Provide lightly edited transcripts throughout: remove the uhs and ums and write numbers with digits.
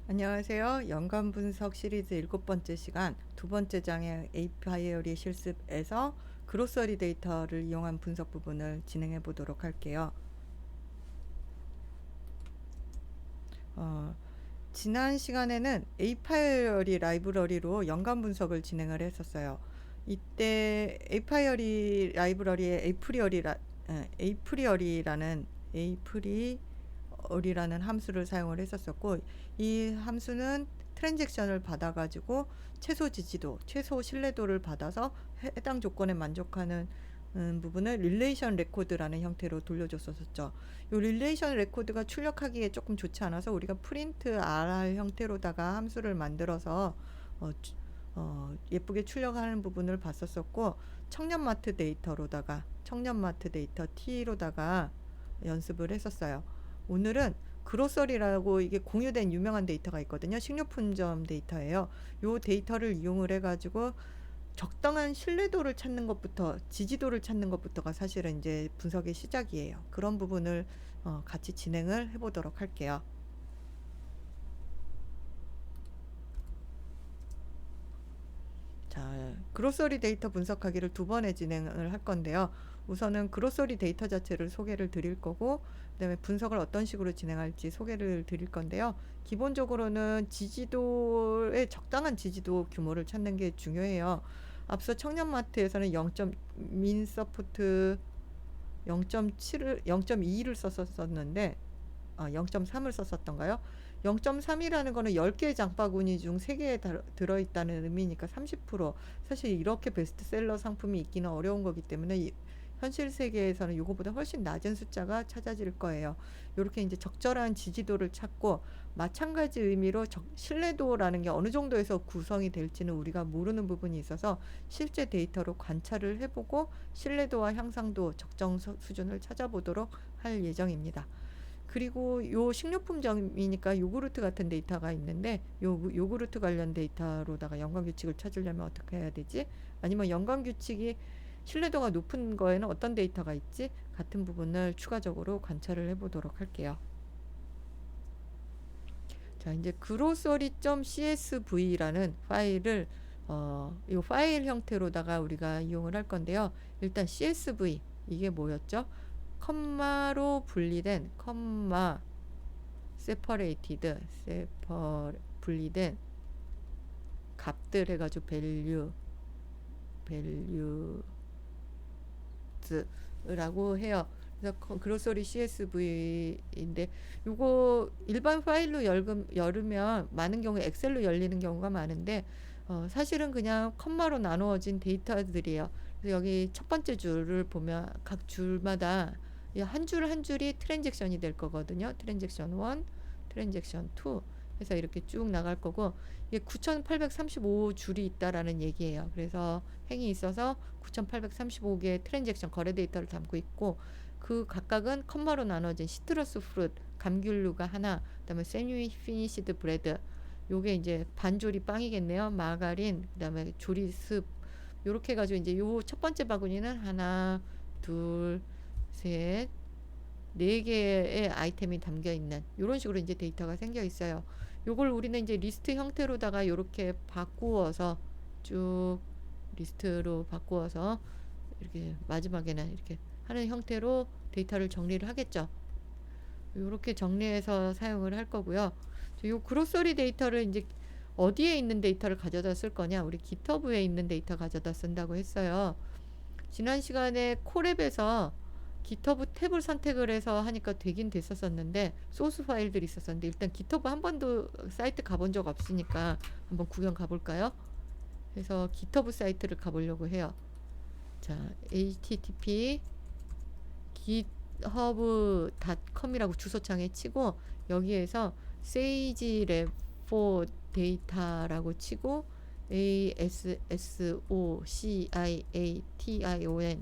안녕하세요. 연관 분석 시리즈 7번째 시간 두 번째 장의 API 실습에서 그로서리 데이터를 이용한 분석 부분을 진행해 보도록 할게요. 어, 지난 시간에는 API 라이브러리로 연관 분석을 진행을 했었어요. 이때 API 라이브러리에 에이프리어리라는 함수를 사용을 했었었고, 이 함수는 트랜잭션을 받아가지고 최소 지지도, 최소 신뢰도를 받아서 해당 조건에 만족하는 부분을 릴레이션 레코드라는 형태로 돌려줬었죠. 이 릴레이션 레코드가 출력하기에 조금 좋지 않아서 우리가 프린트 RR 형태로다가 함수를 만들어서 어, 예쁘게 출력하는 부분을 봤었었고, 청년마트 데이터 T로다가 연습을 했었어요. 오늘은 그로서리라고 이게 공유된 유명한 데이터가 있거든요. 식료품점 데이터예요. 이 데이터를 이용을 해가지고 적당한 신뢰도를 찾는 것부터, 지지도를 찾는 것부터가 사실은 이제 분석의 시작이에요. 그런 부분을 같이 진행을 해보도록 할게요. 자, 그로서리 데이터 분석하기를 두 번에 진행을 할 건데요. 우선은 그로서리 데이터 자체를 소개를 드릴 거고, 그다음에 분석을 어떤 식으로 진행할지 소개를 드릴 건데요. 기본적으로는 지지도의 적당한 지지도 규모를 찾는 게 중요해요. 앞서 청년마트에서는 0.2를 썼었는데 0.3을 썼었던가요? 0.3이라는 거는 10개의 장바구니 중 3개에 들어있다는 의미니까 30%. 사실 이렇게 베스트셀러 상품이 있기는 어려운 거기 때문에 현실 세계에서는 이거보다 훨씬 낮은 숫자가 찾아질 거예요. 이렇게 이제 적절한 지지도를 찾고, 마찬가지 의미로 신뢰도라는 게 어느 정도에서 구성이 될지는 우리가 모르는 부분이 있어서 실제 데이터로 관찰을 해보고 신뢰도와 향상도 적정 수준을 찾아보도록 할 예정입니다. 그리고 요 식료품점이니까 요구르트 같은 데이터가 있는데, 요구르트 관련 데이터로다가 연관 규칙을 찾으려면 어떻게 해야 되지? 아니면 연관 규칙이 신뢰도가 높은 거에는 어떤 데이터가 있지? 같은 부분을 추가적으로 관찰을 해보도록 할게요. 자, 이제 grocery.csv라는 파일을 이 파일 형태로다가 우리가 이용을 할 건데요. 일단 CSV, 이게 뭐였죠? 컴마로 분리된, 분리된 값들 해가지고 values라고 해요. 그래서 그로서리 CSV인데, 요거 일반 파일로 열으면 많은 경우에 엑셀로 열리는 경우가 많은데, 사실은 그냥 컴마로 나누어진 데이터들이에요. 그래서 여기 첫 번째 줄을 보면 각 줄마다 한 줄 한 줄이 트랜잭션이 될 거거든요. 트랜잭션 1, 트랜잭션 2 해서 이렇게 쭉 나갈 거고, 이게 9,835줄이 있다라는 얘기예요. 그래서 행이 있어서 9,835개의 트랜잭션 거래 데이터를 담고 있고, 그 각각은 컴마로 나눠진 시트러스 프루트, 감귤류가 하나, 그다음에 세미 피니시드 브레드, 요게 이제 반조리 빵이겠네요. 마가린, 그다음에 조리습, 요렇게 해가지고 이제 요 첫 번째 바구니는 하나, 둘, 셋, 네 개의 아이템이 담겨 있는 이런 식으로 이제 데이터가 생겨 있어요. 요걸 우리는 이제 리스트 형태로다가 이렇게 바꾸어서 쭉 리스트로 바꾸어서 이렇게 마지막에는 이렇게 하는 형태로 데이터를 정리를 하겠죠. 이렇게 정리해서 사용을 할 거고요. 요 그로서리 데이터를 이제 어디에 있는 데이터를 가져다 쓸 거냐? 우리 GitHub에 있는 데이터 가져다 쓴다고 했어요. 지난 시간에 콜앱에서 GitHub 탭을 선택을 해서 하니까 되긴 됐었었는데, 소스 파일들이 있었었는데, 일단 GitHub 한 번도 사이트 가본 적 없으니까 한번 구경 가볼까요? 그래서 GitHub 사이트를 가보려고 해요. 자, http github.com이라고 주소창에 치고, 여기에서 sage lab for data라고 치고 association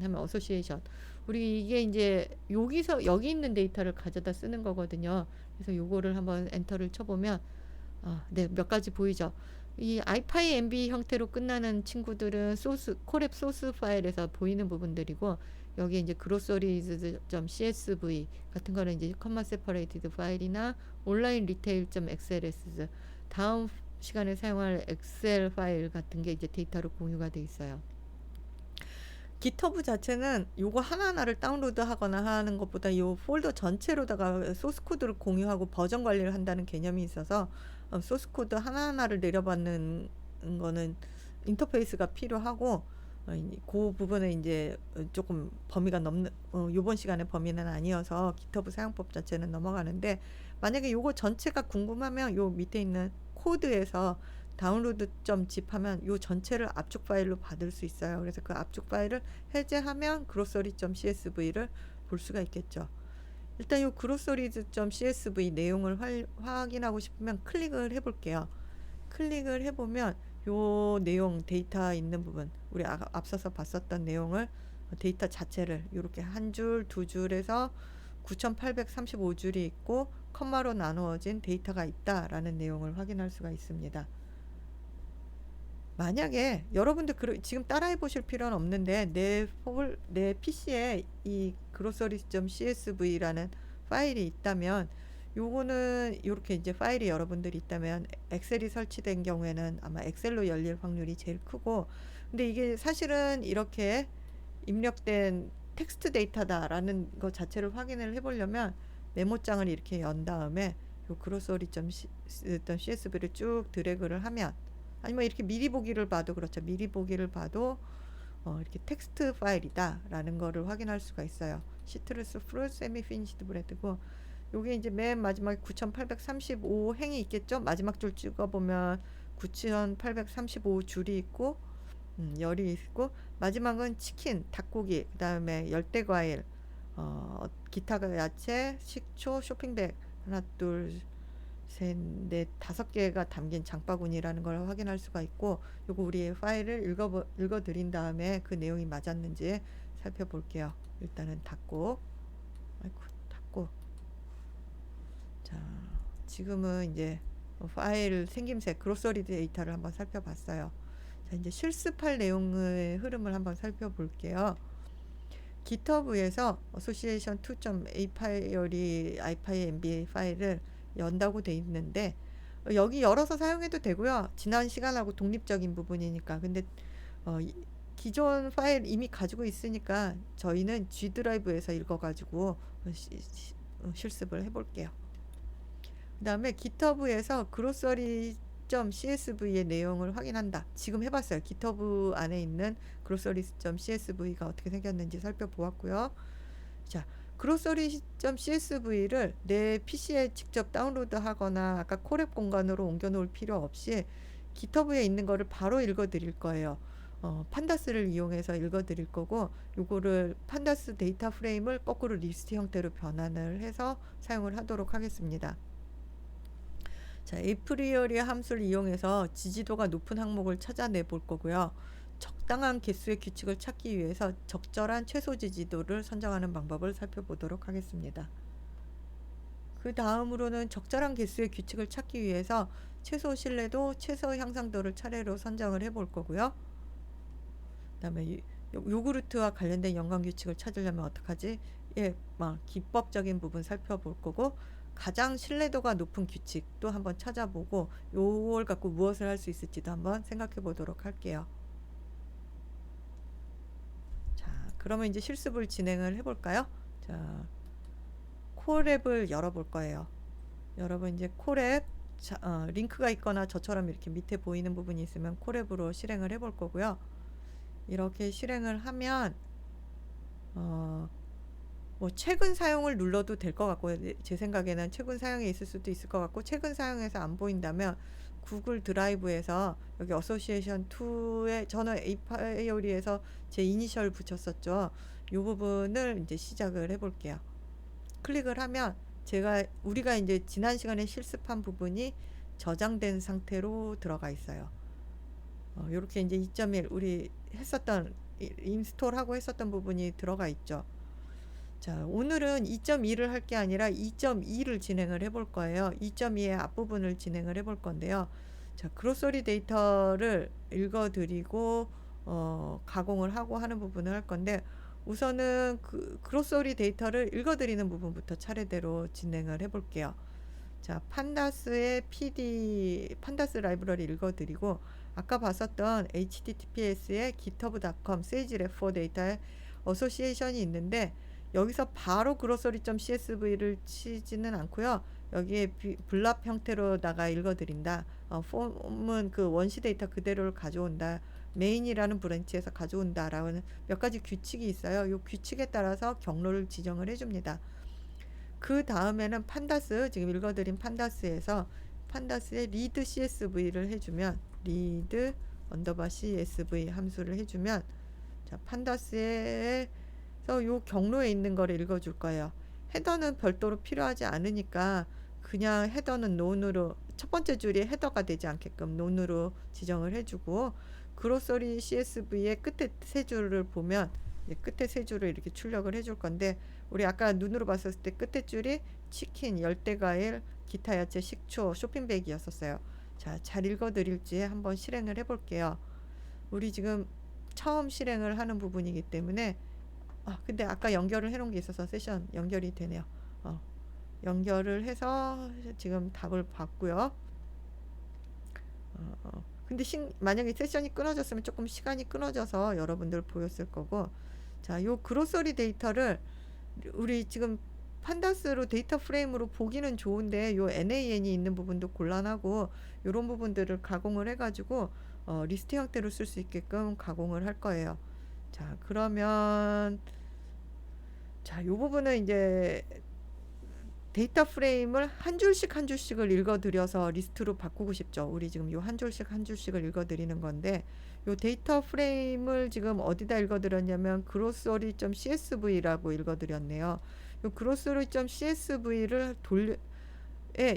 하면 어소시에이션, 우리 이게 이제 여기 있는 데이터를 가져다 쓰는 거거든요. 그래서 요거를 한번 엔터를 쳐보면 네, 몇 가지 보이죠. 이 IPyMB 형태로 끝나는 친구들은 콜앱 소스 파일에서 보이는 부분들이고, 여기 이제 groceries.csv 같은 거는 이제 comma separated 파일이나 온라인 retail.xls 다음 시간에 사용할 엑셀 파일 같은 게 이제 데이터로 공유가 돼 있어요. GitHub 자체는 요거 하나하나를 다운로드 하거나 하는 것보다 요 폴더 전체로다가 소스 코드를 공유하고 버전 관리를 한다는 개념이 있어서 소스 코드 하나하나를 내려받는 거는 인터페이스가 필요하고 그 부분은 이제 조금 범위가 넘는 요번 시간에 범위는 아니어서 GitHub 사용법 자체는 넘어가는데, 만약에 요거 전체가 궁금하면 요 밑에 있는 코드에서 다운로드 점 zip 하면 요 전체를 압축 파일로 받을 수 있어요. 그래서 그 압축 파일을 해제하면 grocery.csv를 볼 수가 있겠죠. 일단 요 groceries.csv 내용을 확인하고 싶으면 클릭을 해볼게요. 클릭을 해보면 요 내용 데이터 있는 부분, 우리 앞서서 봤었던 내용을 데이터 자체를 이렇게 한 줄, 두 줄에서 9835줄이 있고 컴마로 나누어진 데이터가 있다라는 내용을 확인할 수가 있습니다. 만약에 여러분들 지금 따라해 보실 필요는 없는데 내 PC에 이 groceries.csv라는 파일이 있다면, 요거는 이렇게 이제 파일이 여러분들이 있다면 엑셀이 설치된 경우에는 아마 엑셀로 열릴 확률이 제일 크고, 근데 이게 사실은 이렇게 입력된 텍스트 데이터다라는 것 자체를 확인을 해보려면 메모장을 이렇게 연 다음에 요 grocery.csv를 쭉 드래그를 하면, 아니면 이렇게 미리 보기를 봐도 그렇죠. 미리 보기를 봐도 이렇게 텍스트 파일이다 라는 거를 확인할 수가 있어요. 시트러스 프루트 세미 피니시드 브레드고, 요게 이제 맨 마지막에 9835 행이 있겠죠. 마지막 줄 찍어보면 9835줄이 있고 열이 있고, 마지막은 치킨, 닭고기, 그 다음에 열대과일, 기타 야채, 식초, 쇼핑백 하나 둘 셋, 넷, 5개가 담긴 장바구니라는 걸 확인할 수가 있고, 요거 우리 파일을 읽어 드린 다음에 그 내용이 맞았는지 살펴볼게요. 일단은 닫고, 자, 지금은 이제 파일 생김새 그로서리 데이터를 한번 살펴봤어요. 자, 이제 실습할 내용의 흐름을 한번 살펴볼게요. GitHub에서 association 2.a 파일이 IPyMB 파일을 연다고 돼 있는데, 여기 열어서 사용해도 되고요. 지난 시간하고 독립적인 부분이니까. 근데 기존 파일 이미 가지고 있으니까 저희는 G 드라이브에서 읽어가지고 실습을 해볼게요. 그 다음에 GitHub에서 grocery.csv의 내용을 확인한다. 지금 해봤어요. GitHub 안에 있는 grocery.csv가 어떻게 생겼는지 살펴보았고요. 자, grocery.csv를 내 PC에 직접 다운로드 하거나 아까 콜앱 공간으로 옮겨 놓을 필요 없이 GitHub에 있는 거를 바로 읽어 드릴 거예요. 판다스를 이용해서 읽어 드릴 거고, 요거를 판다스 데이터 프레임을 거꾸로 리스트 형태로 변환을 해서 사용을 하도록 하겠습니다. 자, 에이프리어리 함수를 이용해서 지지도가 높은 항목을 찾아내 볼 거고요. 적당한 개수의 규칙을 찾기 위해서 적절한 최소 지지도를 선정하는 방법을 살펴보도록 하겠습니다. 그 다음으로는 적절한 개수의 규칙을 찾기 위해서 최소 신뢰도, 최소 향상도를 차례로 선정을 해 볼 거고요. 그 다음에 요구르트와 관련된 연관 규칙을 찾으려면 어떡하지? 예, 기법적인 부분 살펴볼 거고, 가장 신뢰도가 높은 규칙도 한번 찾아보고, 요걸 갖고 무엇을 할 수 있을지도 한번 생각해 보도록 할게요. 자, 그러면 이제 실습을 진행을 해볼까요? 자, 콜앱을 열어볼 거예요. 여러분 이제 콜앱 링크가 있거나 저처럼 이렇게 밑에 보이는 부분이 있으면 콜앱으로 실행을 해볼 거고요. 이렇게 실행을 하면 뭐 최근 사용을 눌러도 될 것 같고, 제 생각에는 최근 사용에 있을 수도 있을 것 같고, 최근 사용에서 안 보인다면 구글 드라이브에서 여기 어소시에이션 2에 저는 에이파이오리에서 제 이니셜 붙였었죠. 이 부분을 이제 시작을 해볼게요. 클릭을 하면 우리가 이제 지난 시간에 실습한 부분이 저장된 상태로 들어가 있어요. 이렇게 이제 2.1 우리 했었던 인스톨하고 했었던 부분이 들어가 있죠. 자, 오늘은 2.2를 할 게 아니라 2.2를 진행을 해볼 거예요. 2.2의 앞부분을 진행을 해볼 건데요. 자, 그로서리 데이터를 읽어드리고 가공을 하고 하는 부분을 할 건데, 우선은 그 그로서리 데이터를 읽어드리는 부분부터 차례대로 진행을 해볼게요. 자, 판다스의 판다스 라이브러리 읽어드리고, 아까 봤었던 https의 github.com 세이지 레포 데이터의 어소시에이션이 있는데, 여기서 바로 grocery.csv를 치지는 않고요. 여기에 블랍 형태로다가 읽어드린다. 폼은 그 원시 데이터 그대로를 가져온다. 메인이라는 브랜치에서 가져온다라는 몇 가지 규칙이 있어요. 이 규칙에 따라서 경로를 지정을 해줍니다. 그 다음에는 판다스, 지금 읽어드린 판다스에서 판다스의 read csv를 해주면, read 언더바 csv 함수를 해주면, 자, 판다스에서 요 경로에 있는 거를 읽어줄 거예요. 헤더는 별도로 필요하지 않으니까 그냥 헤더는 논으로, 첫 번째 줄이 헤더가 되지 않게끔 논으로 지정을 해주고, 그로서리 csv의 끝에 세 줄을 보면 끝에 세 줄을 이렇게 출력을 해줄 건데, 우리 아까 눈으로 봤었을 때 끝에 줄이 치킨, 열대과일, 기타 야채, 식초, 쇼핑백이었었어요. 자, 잘 읽어드릴지 한번 실행을 해볼게요. 우리 지금 처음 실행을 하는 부분이기 때문에, 근데 아까 연결을 해놓은 게 있어서 세션 연결이 되네요. 연결을 해서 지금 답을 봤고요. 근데 만약에 세션이 끊어졌으면 조금 시간이 끊어져서 여러분들 보였을 거고, 자, 요 그로서리 데이터를 우리 지금 판다스로 데이터 프레임으로 보기는 좋은데, 요 NAN이 있는 부분도 곤란하고, 요런 부분들을 가공을 해가지고 리스트 형태로 쓸 수 있게끔 가공을 할 거예요. 자, 그러면 자, 요 부분은 이제 데이터 프레임을 한 줄씩 한 줄씩을 읽어드려서 리스트로 바꾸고 싶죠. 우리 지금 요 한 줄씩 한 줄씩을 읽어드리는 건데, 요 데이터 프레임을 지금 어디다 읽어드렸냐면 grocery.csv라고 읽어드렸네요. 요 grocery.csv를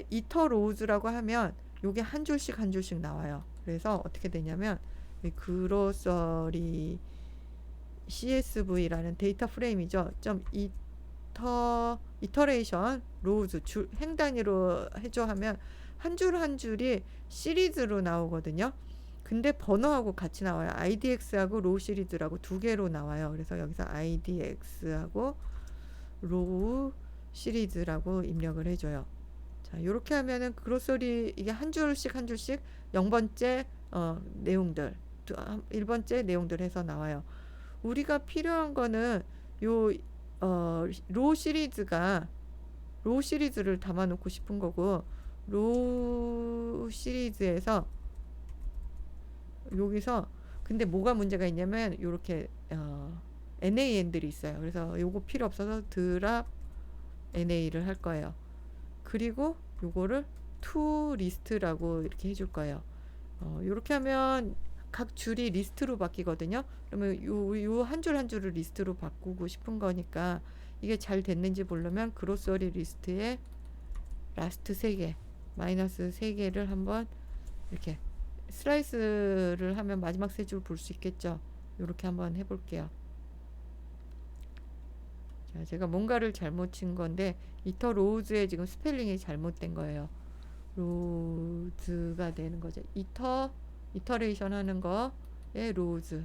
이터 로우즈라고 하면 요게 한 줄씩 한 줄씩 나와요. 그래서 어떻게 되냐면 이 grocery CSV라는 데이터 프레임이죠. 이터레이션 로우즈 행 단위로 해줘 하면 한 줄 한 줄이 시리즈로 나오거든요. 근데 번호하고 같이 나와요. IDX하고 로우 시리즈라고 두 개로 나와요. 그래서 여기서 IDX하고 로우 시리즈라고 입력을 해줘요. 자, 이렇게 하면은 그로서리 이게 한 줄씩 한 줄씩 0번째 내용들, 1번째 내용들 해서 나와요. 우리가 필요한 거는 요 로우 시리즈를 담아 놓고 싶은 거고, 로우 시리즈에서 여기서 근데 뭐가 문제가 있냐면 요렇게 NAN들이 있어요. 그래서 요거 필요 없어서 드랍 NA를 할 거예요. 그리고 요거를 to list라고 이렇게 해줄 거예요. 요렇게 하면 각 줄이 리스트로 바뀌거든요. 그러면 요 한 줄 한 줄을 리스트로 바꾸고 싶은 거니까, 이게 잘 됐는지 보려면 그로서리 리스트에 라스트 3개, 마이너스 3개를 한번 이렇게 슬라이스를 하면 마지막 세 줄 볼 수 있겠죠. 요렇게 한번 해볼게요. 자, 제가 뭔가를 잘못 친 건데 이터 로우즈에 지금 스펠링이 잘못된 거예요. 로우즈가 되는 거죠. 이터레이션 하는 거에 로우즈.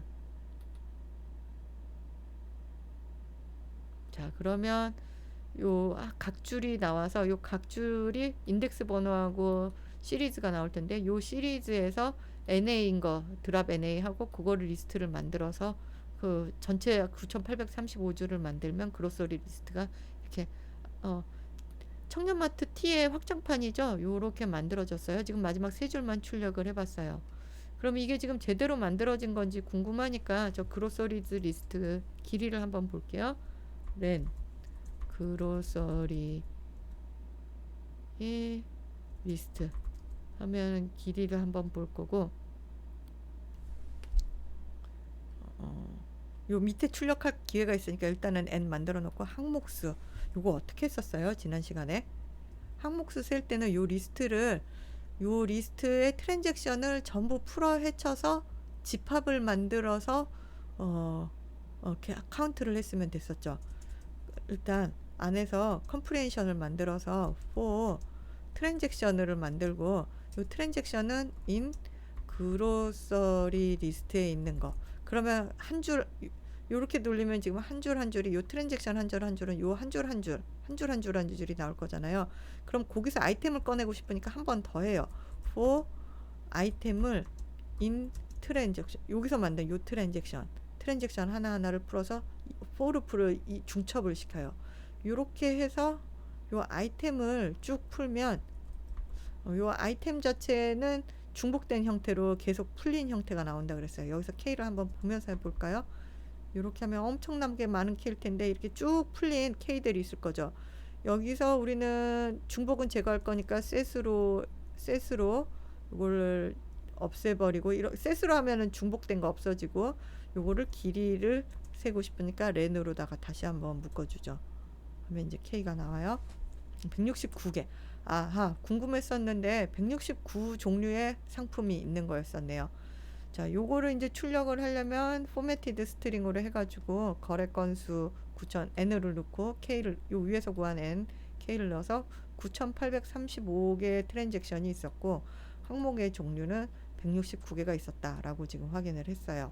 자, 그러면 요 각 줄이 나와서 요 각 줄이 인덱스 번호하고 시리즈가 나올 텐데, 요 시리즈에서 NA인 거 드랍 NA 하고 그거를 리스트를 만들어서 그 전체 9835줄을 만들면 그로서리 리스트가 이렇게 청년마트 T의 확장판이죠. 요렇게 만들어졌어요. 지금 마지막 세 줄만 출력을 해봤어요. 그럼 이게 지금 제대로 만들어진 건지 궁금하니까 저 그로서리즈 리스트 길이를 한번 볼게요. len 그로서리의 리스트 하면 길이를 한번 볼 거고, 요 밑에 출력할 기회가 있으니까 일단은 n 만들어 놓고, 항목수 요거 어떻게 했었어요? 지난 시간에 항목수 셀 때는 요 리스트의 트랜잭션을 전부 풀어 헤쳐서 집합을 만들어서 카운트를 했으면 됐었죠. 일단 안에서 컴프레hension을 만들어서 for 트랜잭션을 만들고, 요 트랜잭션은 in grocery 리스트에 있는 거. 그러면 한 줄 요렇게 돌리면 지금 한 줄 한 줄이 요 트랜잭션 한 줄 한 줄은 요 한 줄 한 줄 한 줄 한 줄 한 줄이 나올 거잖아요. 그럼 거기서 아이템을 꺼내고 싶으니까 한 번 더 해요. for 아이템을 in 트랜잭션, 여기서 만든 요 트랜잭션 하나하나를 풀어서 for loop를 중첩을 시켜요. 요렇게 해서 요 아이템을 쭉 풀면 요 아이템 자체는 중복된 형태로 계속 풀린 형태가 나온다 그랬어요. 여기서 K를 한번 보면서 해볼까요? 이렇게 하면 엄청나게 많은 K일 텐데 이렇게 쭉 풀린 K들이 있을 거죠. 여기서 우리는 중복은 제거할 거니까 셋으로 이거를 없애버리고, 셋으로 하면은 중복된 거 없어지고, 요거를 길이를 세고 싶으니까 렌으로다가 다시 한번 묶어주죠. 그러면 이제 K가 나와요. 169개. 아하, 궁금했었는데 169 종류의 상품이 있는 거였었네요. 자, 요거를 이제 출력을 하려면 포매티드 스트링으로 해가지고 거래 건수 9000 n을 넣고 k를 요 위에서 구한 n k를 넣어서 9835개의 트랜잭션이 있었고 항목의 종류는 169개가 있었다라고 지금 확인을 했어요.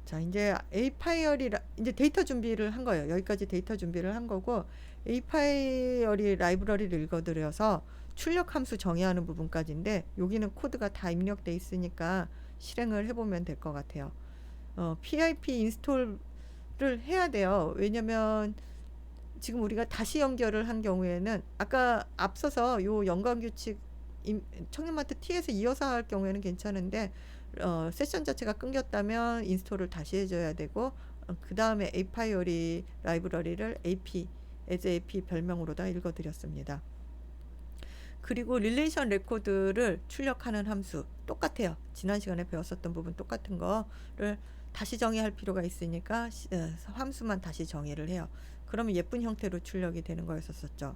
자, 이제 에이파이얼이 이제 데이터 준비를 한 거예요. 여기까지 데이터 준비를 한 거고, 에이파이얼이 라이브러리를 읽어드려서 출력 함수 정의하는 부분까지인데, 여기는 코드가 다 입력돼 있으니까 실행을 해보면 될 것 같아요. PIP 인스톨을 해야 돼요. 왜냐면 지금 우리가 다시 연결을 한 경우에는 아까 앞서서 요 연관규칙 청년마트 T에서 이어서 할 경우에는 괜찮은데, 세션 자체가 끊겼다면 인스톨을 다시 해줘야 되고, 그 다음에 에이파이어리 라이브러리를 AP, as AP 별명으로다 읽어드렸습니다. 그리고 릴레이션 레코드를 출력하는 함수 똑같아요. 지난 시간에 배웠었던 부분 똑같은 거를 다시 정의할 필요가 있으니까 함수만 다시 정의를 해요. 그러면 예쁜 형태로 출력이 되는 거였었죠.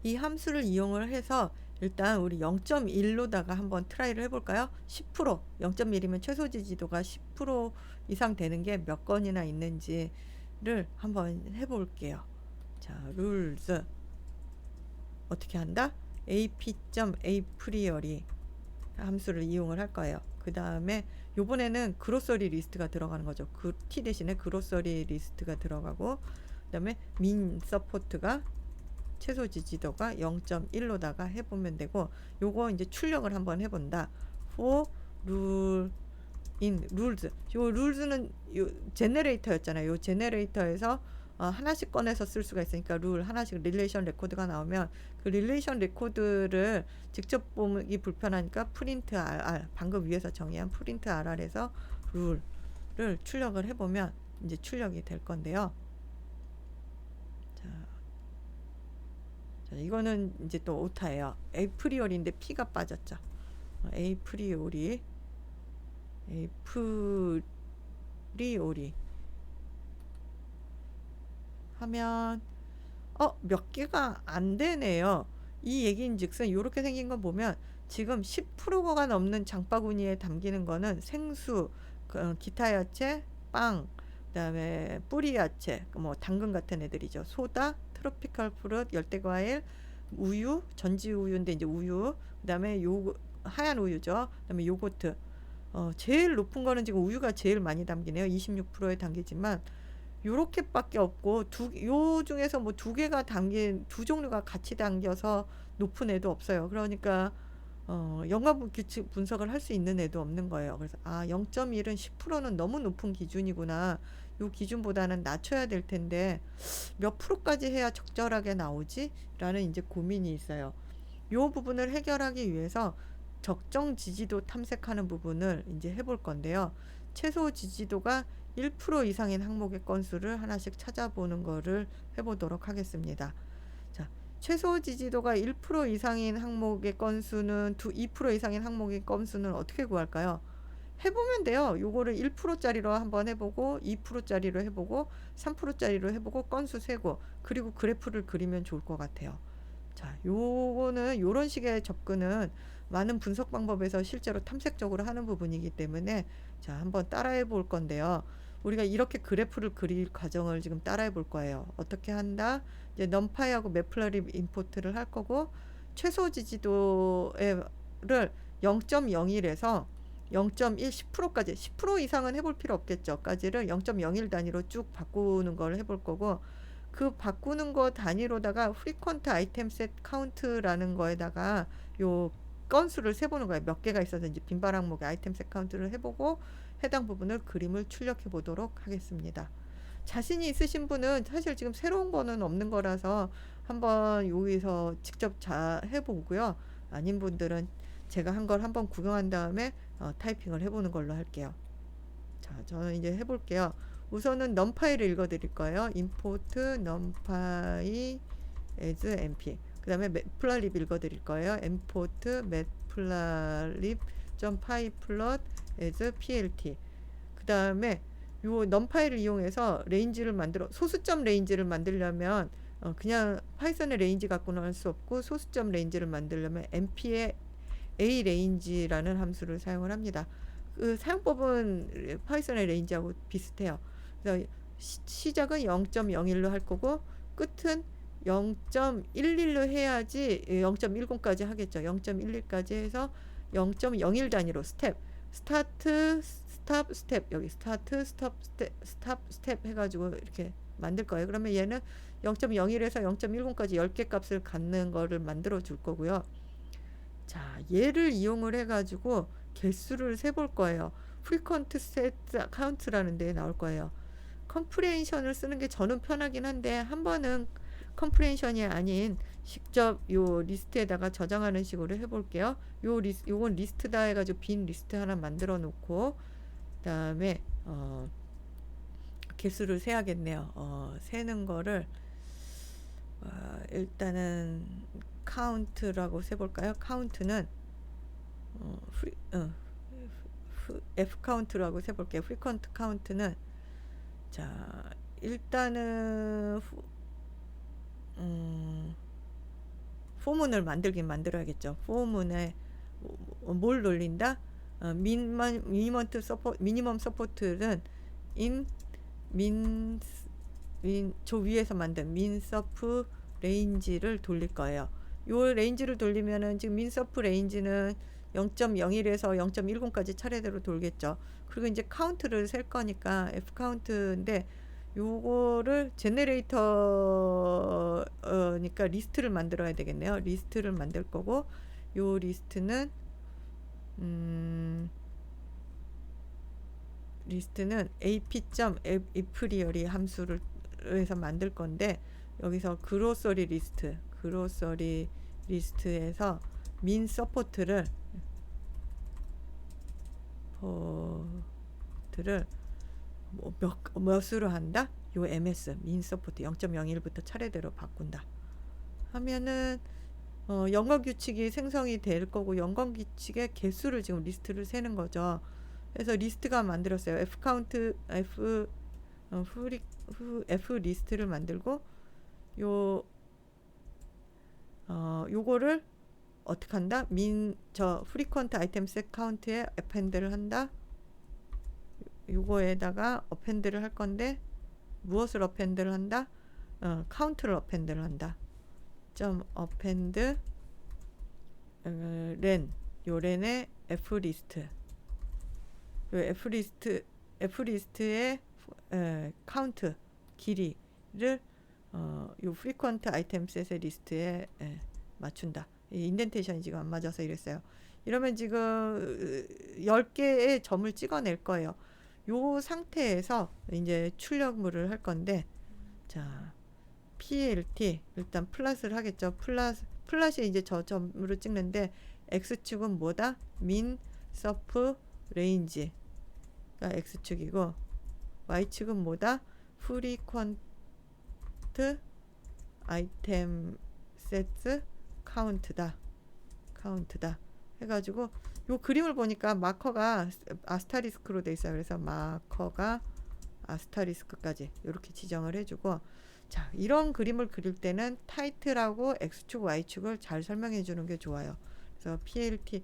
이 함수를 이용을 해서 일단 우리 0.1로다가 한번 트라이를 해볼까요? 10%, 0.1이면 최소 지지도가 10% 이상 되는 게 몇 건이나 있는지를 한번 해볼게요. 자, rules 어떻게 한다? ap.apriori 함수를 이용을 할 거예요. 그 다음에 요번에는 그로서리 리스트가 들어가는 거죠. 그 t 대신에 그로서리 리스트가 들어가고, 그 다음에 min 서포트가 최소 지지도가 0.1로다가 해보면 되고, 요거 이제 출력을 한번 해본다. for rule in rules. 요 rules는 요 제너레이터였잖아요. 요 제너레이터에서 하나씩 꺼내서 쓸 수가 있으니까 룰 하나씩 릴레이션 레코드가 나오면 그 릴레이션 레코드를 직접 보기 불편하니까 프린트 rr, 방금 위에서 정의한 프린트 rr에서 룰을 출력을 해보면 이제 출력이 될 건데요. 자, 이거는 이제 또 오타예요. 에이프리오리인데 P가 빠졌죠. 에이프리오리 하면 몇 개가 안 되네요. 이 얘기인즉슨 이렇게 생긴 거 보면 지금 10%가 넘는 장바구니에 담기는 거는 생수, 기타 야채, 빵, 그다음에 뿌리 야채, 뭐 당근 같은 애들이죠. 소다, 트로피컬 프루트, 열대 과일, 우유, 전지 우유인데 이제 우유, 그다음에 하얀 우유죠. 그다음에 요거트. 제일 높은 거는 지금 우유가 제일 많이 담기네요. 26%에 담기지만 요렇게밖에 없고 요 중에서 뭐 두 개가 담긴 두 종류가 같이 담겨서 높은 애도 없어요. 그러니까 연관 규칙 분석을 할 수 있는 애도 없는 거예요. 그래서 0.1은 10%는 너무 높은 기준이구나. 요 기준보다는 낮춰야 될 텐데 몇 프로까지 해야 적절하게 나오지? 라는 이제 고민이 있어요. 요 부분을 해결하기 위해서 적정 지지도 탐색하는 부분을 이제 해볼 건데요. 최소 지지도가 1% 이상인 항목의 건수를 하나씩 찾아보는 거를 해보도록 하겠습니다. 자, 최소 지지도가 1% 이상인 항목의 건수는 2% 이상인 항목의 건수는 어떻게 구할까요? 해보면 돼요. 요거를 1%짜리로 한번 해보고 2%짜리로 해보고 3%짜리로 해보고 건수 세고 그리고 그래프를 그리면 좋을 것 같아요. 자, 요거는 요런 식의 접근은 많은 분석 방법에서 실제로 탐색적으로 하는 부분이기 때문에 자, 한번 따라해 볼 건데요. 우리가 이렇게 그래프를 그릴 과정을 지금 따라해 볼 거예요. 어떻게 한다? 이제 넘파이하고 매플러리 임포트를 할 거고 최소 지지도를 0.01에서 0.1, 10%까지 10% 이상은 해볼 필요 없겠죠.까지를 0.01 단위로 쭉 바꾸는 걸 해볼 거고 그 바꾸는 거 단위로다가 frequent item set count라는 거에다가 요 건수를 세보는 거예요. 몇 개가 있었는지 빈발 항목의 아이템 셋 카운트를 해보고 해당 부분을 그림을 출력해 보도록 하겠습니다. 자신이 있으신 분은 사실 지금 새로운 거는 없는 거라서 한번 여기서 직접 해보고요. 아닌 분들은 제가 한 걸 한번 구경한 다음에 타이핑을 해보는 걸로 할게요. 자, 저는 이제 해볼게요. 우선은 numPy를 읽어드릴 거예요. import numpy as np. 그 다음에 matplotlib 읽어드릴 거예요. import matplotlib.pyplot as plt. 그 다음에 요 numpy를 이용해서 레인지를 소수점 레인지를 만들려면 그냥 파이썬의 레인지 갖고는 할 수 없고 소수점 레인지를 만들려면 np의 arange라는 함수를 사용을 합니다. 그 사용법은 파이썬의 레인지하고 비슷해요. 그래서 시작은 0.01로 할 거고 끝은 0.11로 해야지 0.10까지 하겠죠. 0.11까지 해서 0.01 단위로 스타트 스탑 스텝 여기 스타트 스탑 스텝 해가지고 이렇게 만들 거예요. 그러면 얘는 0.01에서 0.10까지 10개 값을 갖는 거를 만들어 줄 거고요. 자, 얘를 이용을 해가지고 개수를 세볼 거예요. frequent set count라는 데 나올 거예요. 컴프레hension을 쓰는 게 저는 편하긴 한데 한 번은 컴프레hension이 아닌 직접 요 리스트에다가 저장하는 식으로 해볼게요. 요건 리스트다 해가지고 빈 리스트 하나 만들어 놓고 그다음에 개수를 세야겠네요. 세는 거를 일단은 count라고 세볼까요? count는 f count라고 세볼게요. frequent count는 자 일단은 포문을 만들어야겠죠. 포문에 뭘 돌린다? 미니멈 서포트는 저 위에서 만든 민서프 레인지를 돌릴 거예요. 요 레인지를 돌리면은 지금 민서프 레인지는 0.01에서 0.10까지 차례대로 돌겠죠. 그리고 이제 카운트를 셀 거니까 f 카운트인데 요거를 제네레이터니까 리스트를 만들어야 되겠네요. 리스트를 만들 거고 요 리스트는 ap.appriori 함수를 해서 만들 건데 여기서 그로서리 리스트에서 민 서포트를 몇으로 한다? 요 ms 민 서포트 0.01부터 차례대로 바꾼다 하면은 연관 규칙이 생성이 될 거고 연관 규칙의 개수를 지금 리스트를 세는 거죠. 그래서 리스트가 만들었어요. f 리스트를 만들고 요거를 어떻게 한다? frequent item set count에 append를 한다. 요거에다가 append를 할 건데 무엇을 append를 한다? count를 append를 한다. append len 요 렌의 flist 요 flist의 count 길이를 요 frequent item set의 리스트에 맞춘다. 인덴테이션이 지금 안 맞아서 이랬어요. 이러면 지금 10개의 점을 찍어낼 거예요. 요 상태에서 이제 출력물을 할 건데 자 plt 일단 플랫을 하겠죠. 플랫이 이제 저 점으로 찍는데 x축은 뭐다? min sup range가 x축이고 y축은 뭐다? frequent item set count다 해가지고 요 그림을 보니까 마커가 아스타리스크로 돼 있어요. 그래서 마커가 아스타리스크까지 이렇게 지정을 해주고 자 이런 그림을 그릴 때는 타이틀하고 x축 y축을 잘 설명해 주는 게 좋아요. 그래서 plt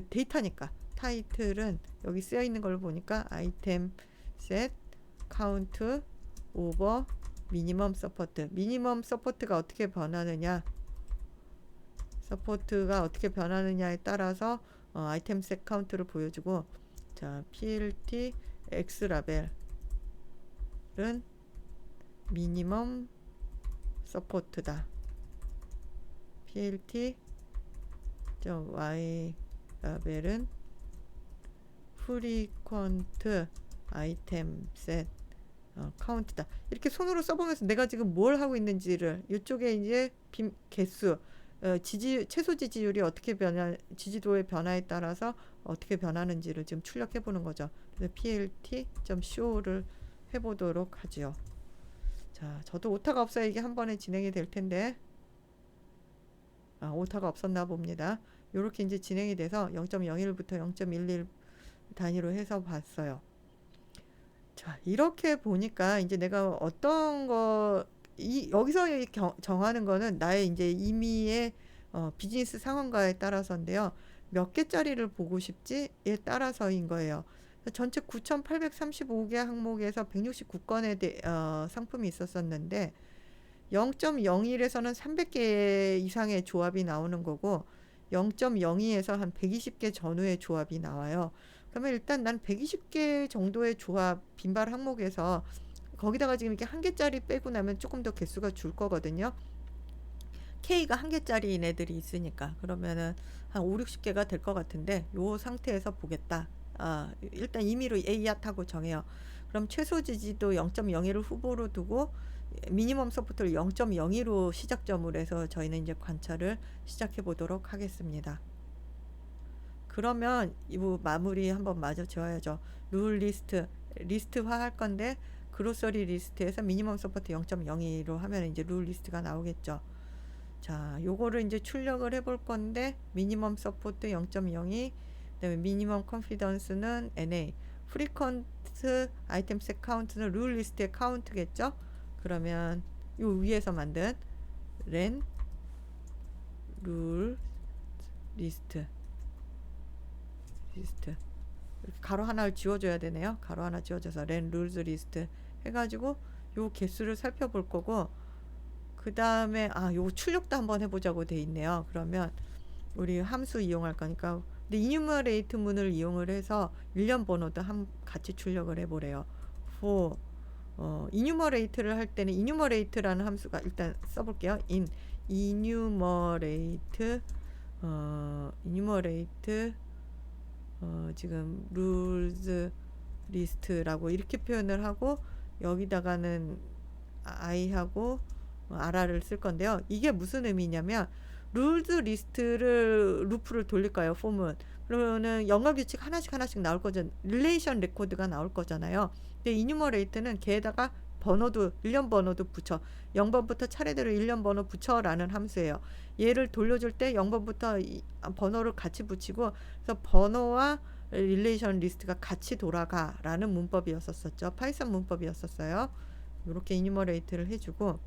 데이터니까 타이틀은 여기 쓰여 있는 걸 보니까 아이템 셋 카운트 오버 미니멈 서포트가 어떻게 변하느냐에 따라서 아이템 셋 카운트를 보여주고 자, PLT X라벨은 미니멈 서포트다. PLT Y 라벨은 프리퀀트 아이템 셋 카운트다. 이렇게 손으로 써보면서 내가 지금 뭘 하고 있는지를 이쪽에 이제 개수 최소 지지율이 어떻게 지지도의 변화에 따라서 어떻게 변하는지를 지금 출력해 보는 거죠. 그래서 plt.show를 해보도록 하죠. 자, 저도 오타가 없어야 이게 한 번에 진행이 될 텐데, 오타가 없었나 봅니다. 이렇게 이제 진행이 돼서 0.01부터 0.11 단위로 해서 봤어요. 자, 이렇게 보니까 이제 내가 어떤 여기서 정하는 거는 나의 이제 임의의 비즈니스 상황과에 따라서인데요. 몇 개짜리를 보고 싶지에 따라서인 거예요. 전체 9,835개 항목에서 169건의 상품이 있었었는데 0.01에서는 300개 이상의 조합이 나오는 거고 0.02에서 한 120개 전후의 조합이 나와요. 그러면 일단 난 120개 정도의 조합 빈발 항목에서 거기다가 지금 이렇게 한 개짜리 빼고 나면 조금 더 개수가 줄 거거든요. K가 한 개짜리인 애들이 있으니까 그러면은 한 5, 60개가 될 것 같은데 요 상태에서 보겠다. 일단 임의로 A핫하고 정해요. 그럼 최소 지지도 0.01을 후보로 두고 미니멈 서포트를 0.02로 시작점으로 해서 저희는 이제 관찰을 시작해 보도록 하겠습니다. 그러면 이 마무리 한번 마저 지어야죠. 룰 리스트화 할 건데 그로서리 리스트에서 미니멈 서포트 0.02로 하면 이제 룰 리스트가 나오겠죠. 자, 요거를 이제 출력을 해볼 건데 미니멈 서포트 0.02, 그다음에 미니멈 컨피던스는 NA, 프리퀀트 아이템 셋 카운트는 룰 리스트의 카운트겠죠. 그러면 요 위에서 만든 len 룰 리스트 가로 하나를 지워줘야 되네요. 가로 하나 지워줘서 len rules 리스트 해가지고 요 개수를 살펴볼 거고, 그 다음에 요 출력도 한번 해보자고 돼 있네요. 그러면 우리 함수 이용할 거니까 근데 enumerate 문을 이용을 해서 일련 번호도 같이 출력을 해보래요. for enumerate를 할 때는 enumerate라는 함수가 일단 써볼게요. enumerate 지금 rules list라고 이렇게 표현을 하고 여기다가는 i하고 rr를 쓸 건데요. 이게 무슨 의미냐면 rules list를 루프를 돌릴까요? 폼은 그러면은 연관규칙 하나씩 나올 거죠. 릴레이션 레코드가 나올 거잖아요. 근데 enumerate는 걔에다가 번호도 일련 번호도 붙여 0번부터 차례대로 일련 번호 붙여라는 함수예요. 얘를 돌려줄 때 0번부터 번호를 같이 붙이고 그래서 번호와 릴레이션 리스트가 같이 돌아가라는 문법이었었죠. 파이썬 문법이었었어요. 이렇게 enumerate를 해주고,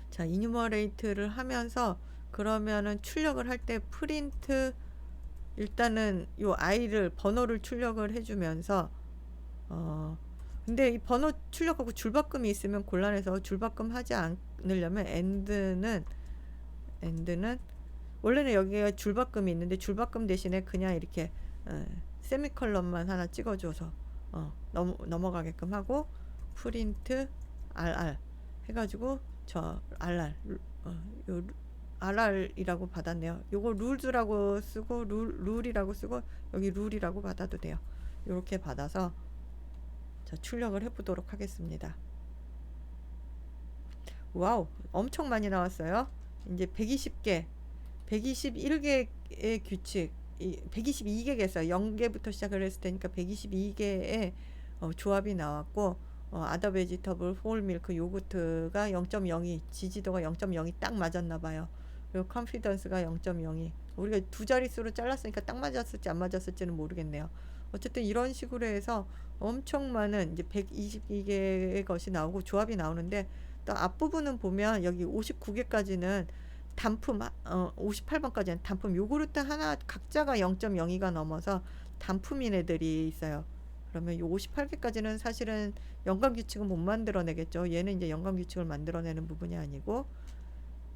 자, enumerate를 하면서 그러면은 출력을 할 때 프린트 일단은 요 i를 번호를 출력을 해주면서 근데 이 번호 출력하고 줄바꿈이 있으면 곤란해서 줄바꿈 하지 않으려면 end는 원래는 여기가 줄바꿈이 있는데 줄바꿈 대신에 그냥 이렇게 세미컬럼만 하나 찍어줘서 넘어가게끔 하고 프린트 rr 해가지고 저 rr 요 rr이라고 받았네요. 요거 룰즈라고 쓰고 룰이라고 쓰고 여기 룰이라고 받아도 돼요. 이렇게 받아서 자, 출력을 해보도록 하겠습니다. 와우, 엄청 많이 나왔어요. 이제 121개의 규칙, 122개겠어요. 0개부터 시작을 했을 테니까 122개의 조합이 나왔고, 아더 베지터블, 홀 밀크, 요구르트가 0.02, 지지도가 0.02 딱 맞았나 봐요. 그리고 컨피던스가 0.02. 우리가 두 자릿수로 잘랐으니까 딱 맞았을지 안 맞았을지는 모르겠네요. 어쨌든 이런 식으로 해서 엄청 많은 이제 122개의 것이 나오고 조합이 나오는데, 또 앞부분은 보면 여기 59개까지는 단품, 58번까지는 단품 요구르트 하나 각자가 0.02가 넘어서 단품인 애들이 있어요. 그러면 이 58개까지는 사실은 연관규칙은 못 만들어내겠죠. 얘는 이제 연관규칙을 만들어내는 부분이 아니고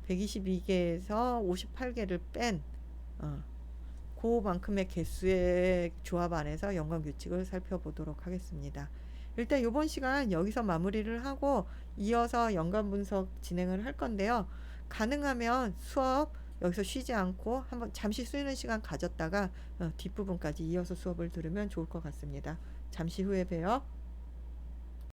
122개에서 58개를 뺀 그만큼의 개수의 조합 안에서 연관 규칙을 살펴보도록 하겠습니다. 일단 이번 시간 여기서 마무리를 하고 이어서 연관 분석 진행을 할 건데요. 가능하면 수업 여기서 쉬지 않고 한번 잠시 쉬는 시간 가졌다가 뒷부분까지 이어서 수업을 들으면 좋을 것 같습니다. 잠시 후에 봬요.